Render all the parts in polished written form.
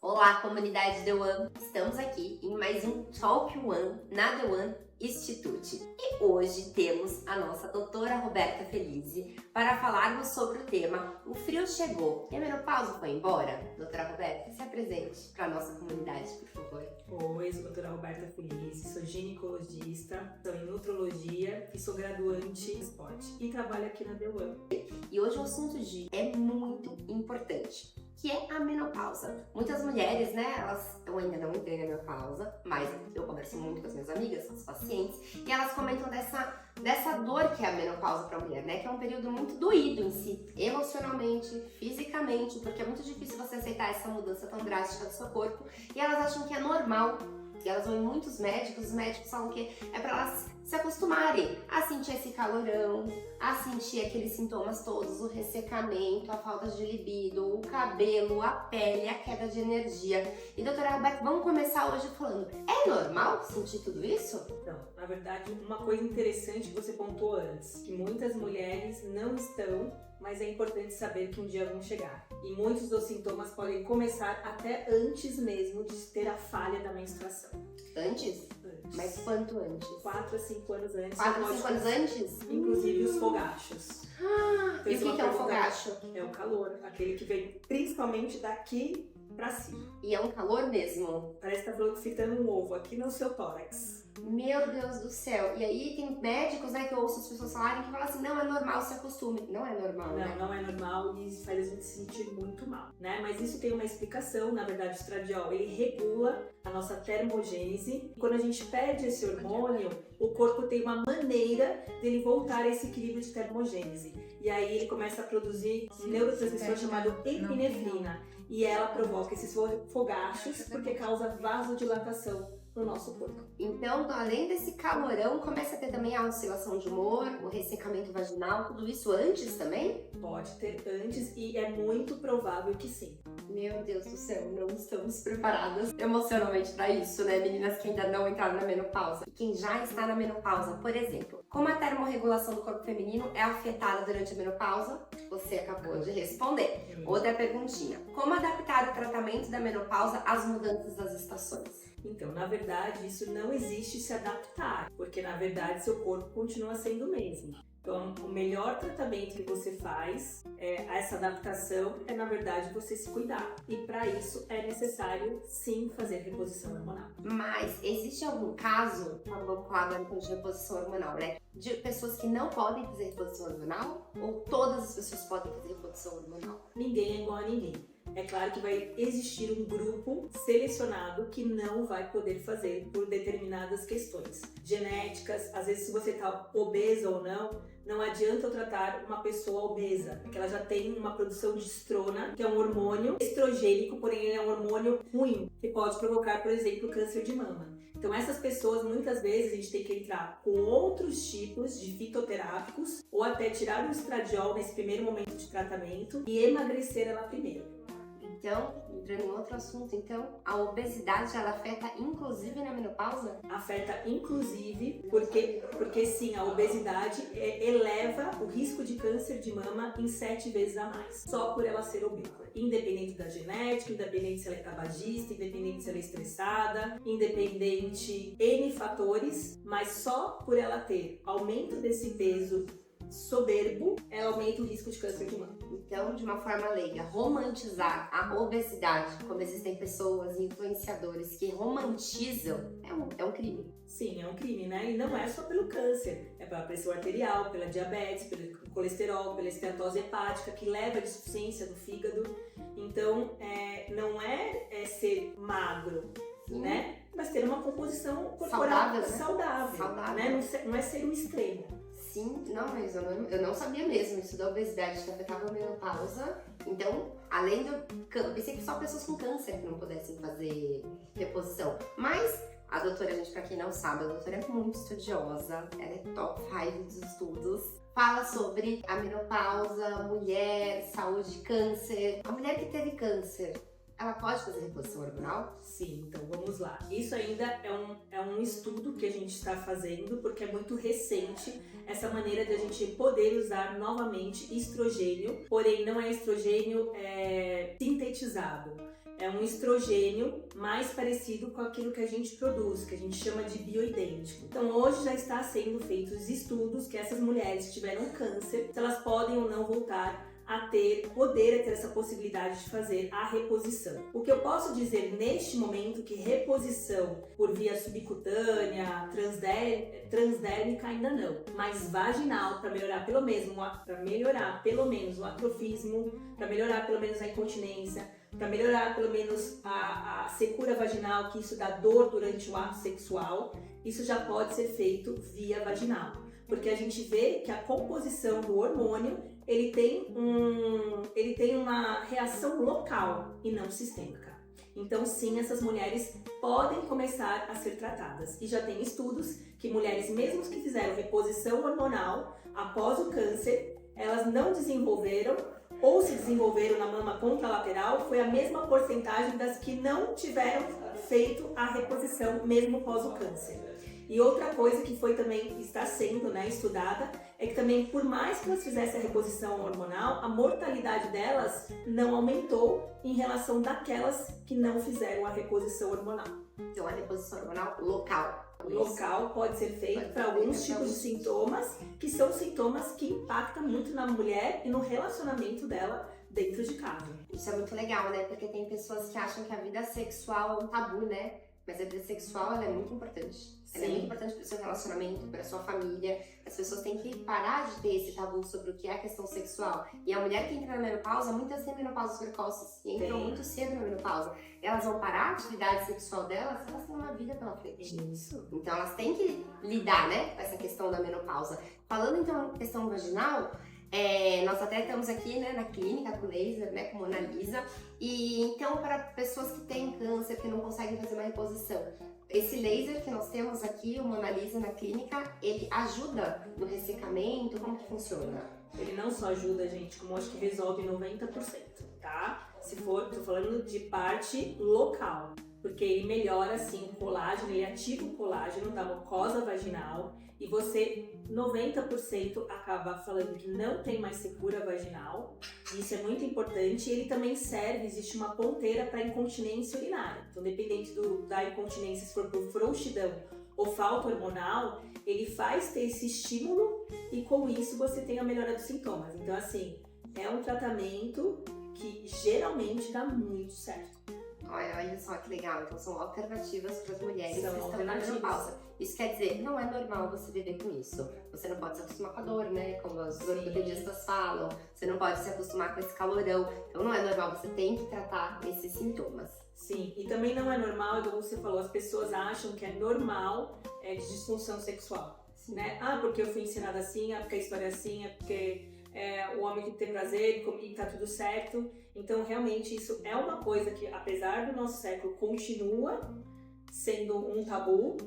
Olá, comunidade The One! Estamos aqui em mais um Talk One na The One Institute. E hoje temos a nossa doutora Roberta Felizi para falarmos sobre o tema O frio chegou e a menopausa foi embora? Doutora Roberta, se apresente para a nossa comunidade, por favor. Oi, sou a doutora Roberta Felizi, sou ginecologista, sou em nutrologia e sou graduante em esporte e trabalho aqui na The One. E hoje o assunto de é muito importante, que é a menopausa. Muitas mulheres, né, eu ainda não entrei na menopausa, mas eu converso muito com as minhas amigas, com os pacientes, e elas comentam dessa dor que é a menopausa para a mulher, né, que é um período muito doído em si, emocionalmente, fisicamente, porque é muito difícil você aceitar essa mudança tão drástica do seu corpo, e elas acham que é normal. E elas vão em muitos médicos, os médicos falam que é para elas se acostumarem a sentir esse calorão, a sentir aqueles sintomas todos, o ressecamento, a falta de libido, o cabelo, a pele, a queda de energia. E doutora Roberta, vamos começar hoje falando, é normal sentir tudo isso? Então, na verdade, uma coisa interessante que você pontuou antes, que muitas mulheres não estão, mas é importante saber que um dia vão chegar. E muitos dos sintomas podem começar até antes mesmo de ter a falha da menstruação. Antes? Mas quanto antes? 4 a 5 anos antes. 4 a 5 anos antes? Inclusive os fogachos. E o que é um fogacho? É o calor, aquele que vem principalmente daqui pra cima. E é um calor mesmo? Parece que tá fritando um ovo aqui no seu tórax. Meu Deus do céu. E aí tem médicos, né, que eu ouço as pessoas falarem que falam assim, não é normal, se acostume. Não é normal, né? Não é normal e isso faz a gente se sentir muito mal, né? Mas isso tem uma explicação, na verdade o estradiol, ele regula a nossa termogênese. Quando a gente perde esse hormônio, o corpo tem uma maneira dele voltar a esse equilíbrio de termogênese. E aí ele começa a produzir um neurotransmissor chamado epinefrina. E ela provoca esses fogachos porque causa vasodilatação no nosso corpo. Então, além desse calorão, começa a ter também a oscilação de humor, o ressecamento vaginal, tudo isso antes também? Pode ter antes e é muito provável que sim. Meu Deus do céu, não estamos preparadas emocionalmente para isso, né, meninas que ainda não entraram na menopausa. E quem já está na menopausa, por exemplo, como a termorregulação do corpo feminino é afetada durante a menopausa? Você acabou de responder. Outra perguntinha. Como adaptar o tratamento da menopausa às mudanças das estações? Então, na verdade, isso não existe se adaptar, porque na verdade seu corpo continua sendo o mesmo. Então, o melhor tratamento que você faz a essa adaptação é, na verdade, você se cuidar. E para isso é necessário, sim, fazer reposição hormonal. Mas existe algum caso, vamos falar agora então de reposição hormonal, né? De pessoas que não podem fazer reposição hormonal? Ou todas as pessoas podem fazer reposição hormonal? Ninguém é igual a ninguém. É claro que vai existir um grupo selecionado que não vai poder fazer por determinadas questões genéticas. Às vezes, se você está obesa ou não adianta eu tratar uma pessoa obesa, porque ela já tem uma produção de estrona, que é um hormônio estrogênico, porém ele é um hormônio ruim, que pode provocar, por exemplo, câncer de mama. Então essas pessoas, muitas vezes, a gente tem que entrar com outros tipos de fitoterápicos ou até tirar o estradiol nesse primeiro momento de tratamento e emagrecer ela primeiro. Então, entrando em outro assunto, então, a obesidade, ela afeta inclusive na menopausa? Afeta inclusive, porque sim, a obesidade eleva o risco de câncer de mama em 7 vezes a mais, só por ela ser obesa. Independente da genética, independente se ela é tabagista, independente se ela é estressada, independente N fatores, mas só por ela ter aumento desse peso soberbo, ela aumenta o risco de câncer de mama. Então, de uma forma leiga, romantizar a obesidade, como existem pessoas, influenciadores que romantizam, é um crime. Sim, é um crime, né? E não é só pelo câncer, é pela pressão arterial, pela diabetes, pelo colesterol, pela esteatose hepática, que leva à insuficiência do fígado. Então, não é ser magro, Sim. né? Mas ter uma composição corporal saudável. Né? Não é ser um extremo. Sim, não, mas eu não sabia mesmo isso da obesidade que afetava a menopausa. Então, além do... Eu pensei que só pessoas com câncer não pudessem fazer reposição. Mas a doutora, gente, pra quem não sabe, a doutora é muito estudiosa. Ela é top 5 dos estudos. Fala sobre a menopausa, mulher, saúde, câncer. A mulher que teve câncer, ela pode fazer reposição hormonal? Sim, então vamos lá. Isso ainda é um estudo que a gente está fazendo, porque é muito recente essa maneira de a gente poder usar novamente estrogênio, porém não é estrogênio sintetizado. É um estrogênio mais parecido com aquilo que a gente produz, que a gente chama de bioidêntico. Então hoje já está sendo feitos estudos que essas mulheres que tiveram câncer, se elas podem ou não voltar a poder ter essa possibilidade de fazer a reposição. O que eu posso dizer neste momento que reposição por via subcutânea, transdérmica ainda não, mas vaginal para melhorar pelo menos o atrofismo, para melhorar pelo menos a incontinência, para melhorar pelo menos a secura vaginal, que isso dá dor durante o ato sexual, isso já pode ser feito via vaginal. Porque a gente vê que a composição do hormônio, ele tem uma reação local e não sistêmica. Então sim, essas mulheres podem começar a ser tratadas. E já tem estudos que mulheres, mesmo que fizeram reposição hormonal após o câncer, elas não desenvolveram ou se desenvolveram na mama contralateral, foi a mesma porcentagem das que não tiveram feito a reposição mesmo após o câncer. E outra coisa que está sendo estudada é que também, por mais que elas fizessem a reposição hormonal, a mortalidade delas não aumentou em relação daquelas que não fizeram a reposição hormonal. Então a reposição hormonal local. Local pode ser feito para alguns tipos de sintomas, que são sintomas que impactam muito na mulher e no relacionamento dela dentro de casa. Isso é muito legal, né? Porque tem pessoas que acham que a vida sexual é um tabu, né? Mas a vida sexual, ela é muito importante. Ela é muito importante para o seu relacionamento, para a sua família. As pessoas têm que parar de ter esse tabu sobre o que é a questão sexual. E a mulher que entra na menopausa, muitas têm menopausas precoces e entram muito cedo na menopausa. Elas vão parar a atividade sexual delas, elas têm uma vida pela frente. Isso. Então elas têm que lidar, né, com essa questão da menopausa. Falando então questão vaginal, nós até estamos aqui, né, na clínica com laser, né, com Mona Lisa. E então, para pessoas que têm câncer, que não conseguem fazer uma reposição, esse laser que nós temos aqui, o Mona Lisa na clínica, ele ajuda no ressecamento? Como que funciona? Ele não só ajuda, gente, como acho que resolve 90%, tá? Tô falando de parte local, porque ele melhora, assim, o colágeno, ele ativa o colágeno da mucosa vaginal e você, 90%, acaba falando que não tem mais secura vaginal. Isso é muito importante. Ele também existe uma ponteira para incontinência urinária. Então, dependente da incontinência, se for por frouxidão ou falta hormonal, ele faz ter esse estímulo e com isso você tem a melhora dos sintomas. Então, assim, é um tratamento que geralmente dá muito certo. Olha só que legal. Então são alternativas para as mulheres que estão na menopausa. Isso quer dizer, não é normal você viver com isso. Você não pode se acostumar com a dor, né? Como os ortopedistas falam. Você não pode se acostumar com esse calorão. Então não é normal, você tem que tratar esses sintomas. Sim, e também não é normal, como você falou, as pessoas acham que é normal disfunção sexual. Né? Ah, porque eu fui ensinada assim, porque a história é assim, porque o homem que tem prazer e tá tudo certo. Então, realmente, isso é uma coisa que, apesar do nosso século, continua sendo um tabu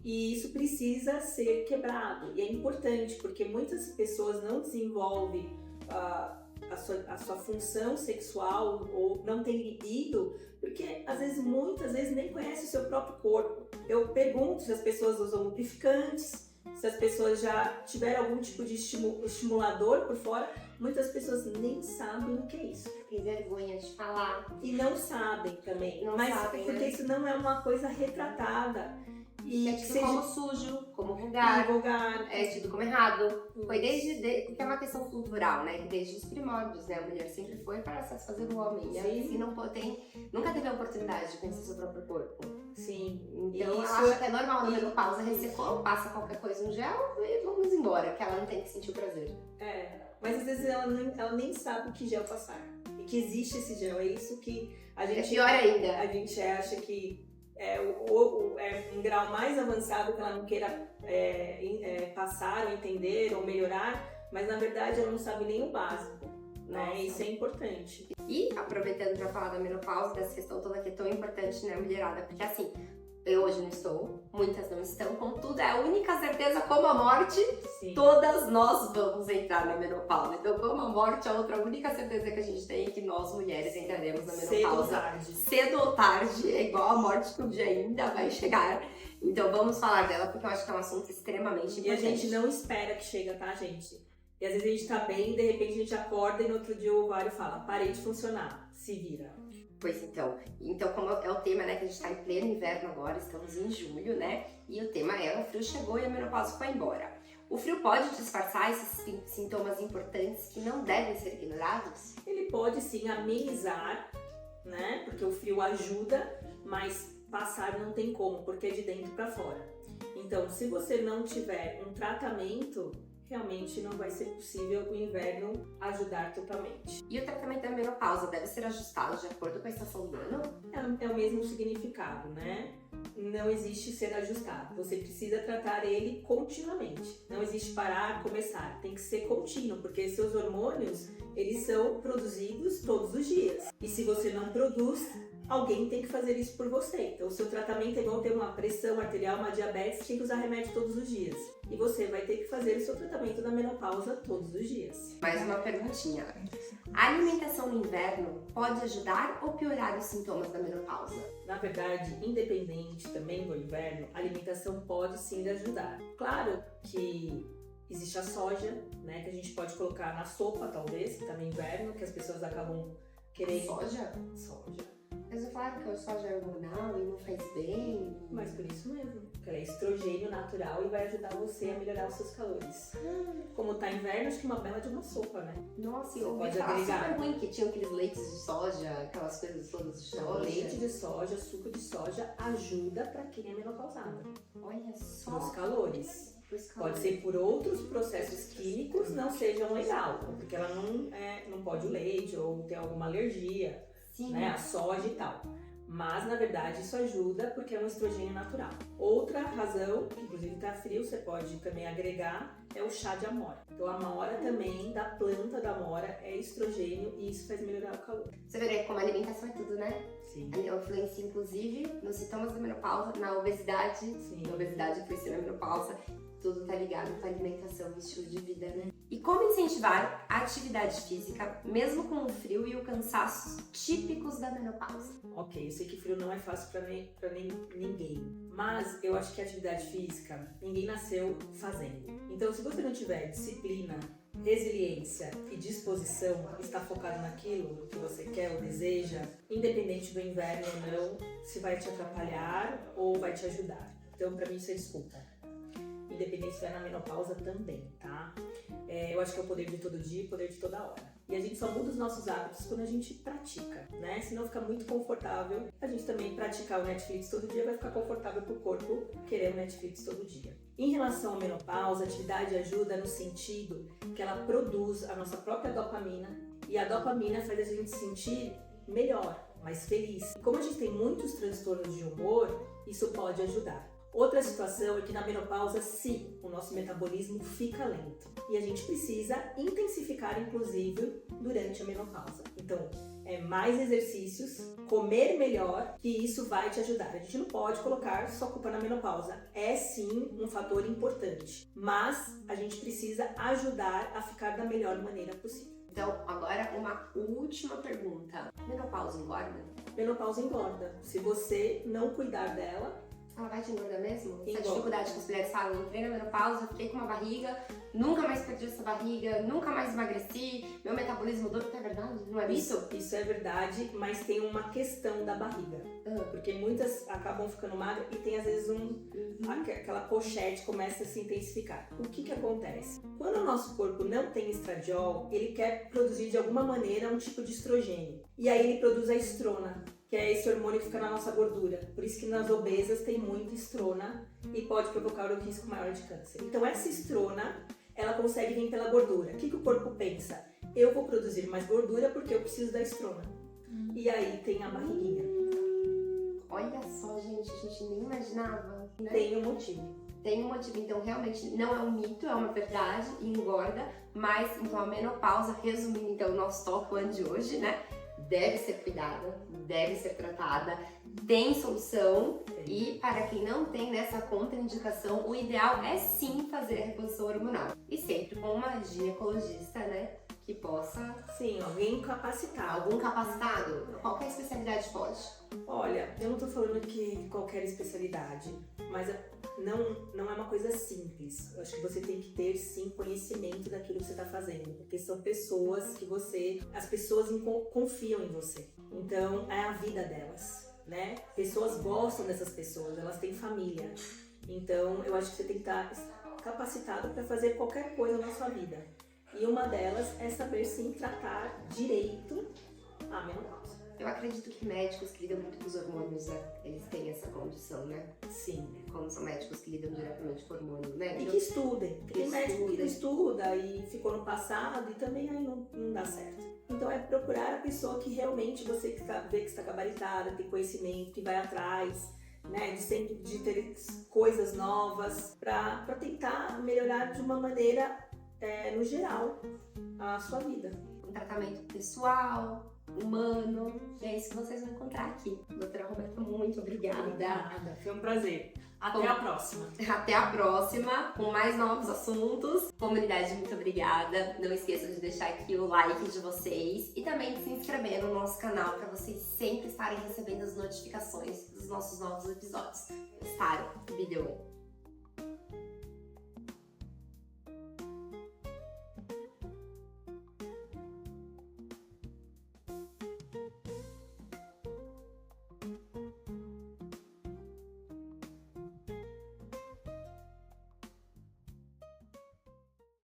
e isso precisa ser quebrado. E é importante, porque muitas pessoas não desenvolvem a sua função sexual ou não têm libido, porque muitas vezes nem conhecem o seu próprio corpo. Eu pergunto se as pessoas usam lubrificantes, se as pessoas já tiveram algum tipo de estimulador por fora. Muitas pessoas nem sabem o que é isso. Tem vergonha de falar. E não sabem também. Mas porque isso não é uma coisa retratada. E é tido como sujo, como vulgar. É tido como errado. Foi porque é uma questão cultural, né? Que desde os primórdios, né? A mulher sempre foi para satisfazer o homem. E aí, assim, nunca teve a oportunidade de conhecer seu próprio corpo. Sim. Então ela acha que é normal na menopausa, ressecou, passa qualquer coisa no gel e vamos embora, que ela não tem que sentir o prazer. Mas às vezes ela nem sabe que gel passar. E que existe esse gel. É isso que a gente... É pior ainda. A gente acha que é um grau mais avançado que ela não queira passar ou entender ou melhorar, mas na verdade ela não sabe nem o básico. Né? Isso é importante. E aproveitando para falar da menopausa, dessa questão toda que é tão importante, né, mulherada? Porque assim, Eu hoje não estou, muitas não estão, contudo, é a única certeza, como a morte, Sim. todas nós vamos entrar na menopausa. Então, como a morte, a outra única certeza que a gente tem é que nós, mulheres, entraremos na menopausa. Cedo ou tarde. Cedo ou tarde, é igual a morte que um dia ainda vai chegar. Então, vamos falar dela, porque eu acho que é um assunto extremamente importante. E a gente não espera que chega, tá, gente? E às vezes a gente tá bem, de repente a gente acorda e no outro dia o ovário fala, parei de funcionar, se vira. Pois então, como é o tema, né, que a gente tá em pleno inverno agora, estamos em julho, né, e o tema é o frio chegou e a menopausa foi embora. O frio pode disfarçar esses sintomas importantes que não devem ser ignorados? Ele pode sim amenizar, né, porque o frio ajuda, mas passar não tem como, porque é de dentro para fora. Então, se você não tiver um tratamento, realmente não vai ser possível o inverno ajudar totalmente. E o tratamento da menopausa deve ser ajustado de acordo com a estação do ano? É o mesmo significado, né? Não existe ser ajustado. Você precisa tratar ele continuamente. Não existe parar, começar. Tem que ser contínuo, porque seus hormônios, eles são produzidos todos os dias. E se você não produz, alguém tem que fazer isso por você. Então, o seu tratamento é igual ter uma pressão arterial, uma diabetes, tem que usar remédio todos os dias. E você vai ter que fazer o seu tratamento da menopausa todos os dias. Mais uma perguntinha. A alimentação no inverno pode ajudar ou piorar os sintomas da menopausa? Na verdade, independente também do inverno, a alimentação pode sim ajudar. Claro que existe a soja, né, que a gente pode colocar na sopa, talvez, que tá no inverno, que as pessoas acabam querendo. Soja? Soja. Mas eu falo que a soja é hormonal e não faz bem. Mas por isso mesmo, porque ela é estrogênio natural e vai ajudar você a melhorar os seus calores. Como tá inverno, acho que uma bela de uma sopa, né? Nossa, Você eu ouvi pode falar agregar. super ruim que tinha aqueles leites de soja, aquelas coisas todas de Então, soja. leite de soja, suco de soja ajuda para quem é menopausada. Olha só. Nos calores. Pros Pode calores. ser por outros processos químicos não sejam legal, porque ela não pode o leite ou tem alguma alergia, Sim. né, a soja e tal. Mas, na verdade, isso ajuda porque é um estrogênio natural. Outra razão, que inclusive tá frio, você pode também agregar, é o chá de amora. Então, a amora também, da planta da amora, é estrogênio e isso faz melhorar o calor. Você vê como a alimentação é tudo, né? Sim. Ela influencia, inclusive, nos sintomas da menopausa, na obesidade. Sim. Na obesidade influencia na menopausa. Tudo tá ligado com a alimentação e estilo de vida, né? E como incentivar a atividade física, mesmo com o frio e o cansaço típicos da menopausa? Ok, eu sei que frio não é fácil pra ninguém, mas eu acho que a atividade física, ninguém nasceu fazendo. Então, se você não tiver disciplina, resiliência e disposição, estar focado naquilo que você quer ou deseja, independente do inverno ou não, se vai te atrapalhar ou vai te ajudar. Então, pra mim, isso é desculpa. Independente se é na menopausa também, tá? Eu acho que é o poder de todo dia e o poder de toda hora. E a gente só muda os nossos hábitos quando a gente pratica, né? Se não fica muito confortável, a gente também praticar o Netflix todo dia vai ficar confortável pro corpo querer o Netflix todo dia. Em relação à menopausa, a atividade ajuda no sentido que ela produz a nossa própria dopamina e a dopamina faz a gente se sentir melhor, mais feliz. Como a gente tem muitos transtornos de humor, isso pode ajudar. Outra situação é que na menopausa, sim, o nosso metabolismo fica lento. E a gente precisa intensificar, inclusive, durante a menopausa. Então, mais exercícios, comer melhor, que isso vai te ajudar. A gente não pode colocar só culpa na menopausa. É, sim, um fator importante. Mas a gente precisa ajudar a ficar da melhor maneira possível. Então, agora uma última pergunta. Menopausa engorda? Menopausa engorda. Se você não cuidar dela, ela vai te engordar mesmo? Essa Engorda. dificuldade que as mulheres falam, entrei na menopausa, fiquei com uma barriga, nunca mais perdi essa barriga, nunca mais emagreci, meu metabolismo mudou, é verdade? Não é isso? Isso é verdade, mas tem uma questão da barriga. Porque muitas acabam ficando magras e tem às vezes aquela pochete começa a se intensificar. O que acontece? Quando o nosso corpo não tem estradiol, ele quer produzir de alguma maneira um tipo de estrogênio. E aí ele produz a estrona, que é esse hormônio que fica na nossa gordura. Por isso que nas obesas tem muita estrona e pode provocar o risco maior de câncer. Então essa estrona, ela consegue vir pela gordura. O que o corpo pensa? Eu vou produzir mais gordura porque eu preciso da estrona. E aí tem a barriguinha. Olha só, gente, a gente nem imaginava, né? Tem um motivo. Tem um motivo, então realmente não é um mito, é uma verdade e engorda, mas então a menopausa, resumindo então o nosso top 1 de hoje, né? Deve ser cuidada, deve ser tratada, tem solução. E para quem não tem nessa contraindicação, o ideal é sim fazer a reposição hormonal. E sempre com uma ginecologista, né? Que possa... Sim, alguém capacitado. Algum capacitado? Qualquer especialidade pode. Olha, eu não tô falando que qualquer especialidade, mas não é uma coisa simples. Eu acho que você tem que ter, sim, conhecimento daquilo que você tá fazendo. Porque são pessoas que as pessoas confiam em você. Então, é a vida delas, né? Pessoas gostam dessas pessoas, elas têm família. Então, eu acho que você tem que estar capacitado para fazer qualquer coisa na sua vida. E uma delas é saber, sim, tratar direito a menopausa. Eu acredito que médicos que lidam muito com os hormônios, né? Eles têm essa condição, né? Sim. Como são médicos que lidam diretamente com o hormônio, né? E que estudem. Tem médico que não estuda e ficou no passado e também aí não dá certo. Então é procurar a pessoa que realmente você vê que está gabaritada, tem conhecimento, que vai atrás, né? De ter coisas novas para tentar melhorar de uma maneira, no geral, a sua vida. Um tratamento pessoal, humano, é isso que vocês vão encontrar aqui. Doutora Roberta, muito obrigada. Obrigada, foi um prazer. Até a próxima. Até a próxima, com mais novos assuntos. Comunidade, muito obrigada. Não esqueçam de deixar aqui o like de vocês e também de se inscrever no nosso canal para vocês sempre estarem recebendo as notificações dos nossos novos episódios. Gostaram? Vídeo